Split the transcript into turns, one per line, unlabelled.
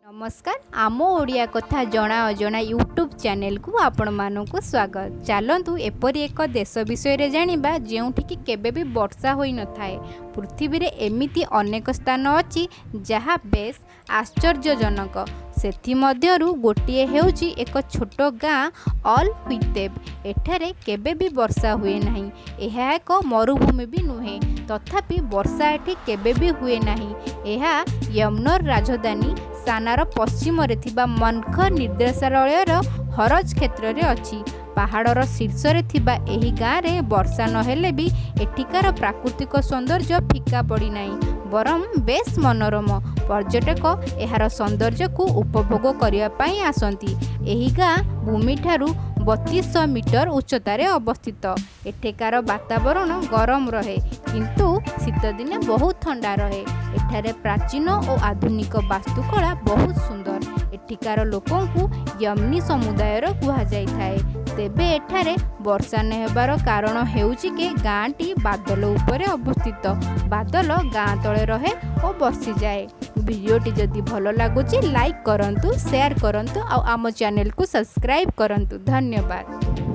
नमस्कार आम ओडिया कथा जना अजना यूट्यूब चैनल को आपण मानक स्वागत। चलतु एपरी एक देश विषय जानिबा जेउठिकी केबे भी वर्षा होई न थाए। पृथ्वी रे एमिति अनेक स्थान अछि जहाँ बेस आश्चर्यजनक। सेथि मध्यरु गोटिए हेउची एक छोट गाँ ऑल हुइतेब। एठारे केबे भी वर्षा हुए नहीं। एहा एक मरुभूमि भी नुहे, तथापि वर्षा एठी केबे भी हुए नहीं। एहा यमुनार राजधानी सानार पश्चिम रे थिबा मनख निर्देशालयर हरज क्षेत्र रे अछि। पहाड़र शीर्ष रे थिबा एही गाँ रे वर्षा नहेले भी एठिकार प्राकृतिक सौंदर्य फीका पड़ी नहीं, बरम बेस मनोरम। पर्यटक एहार सौंदर्य को उपभोग करने पाई आसंती। एही गाँ भूमि ठारू 3200 मीटर उच्चतार अवस्थित। एठेकार वातावरण गरम रहे किंतु शीत दिने बहुत ठंडा रहे। एठारे प्राचीन और आधुनिक वास्तुकला बहुत सुंदर। एठिकार लोकों को यमनी समुदायर कुहा जाइथाए। तेबे एठारे वर्षा नहेबार कारण हेउची के गाँटी बादल उपरे अवस्थित। बादल गाँ तले रहे और बसी जाए। वीडियोटी जदि भल लगुच लाइक करंतु, शेयर करंतु और आम चैनल को सब्सक्राइब करंतु। धन्यवाद।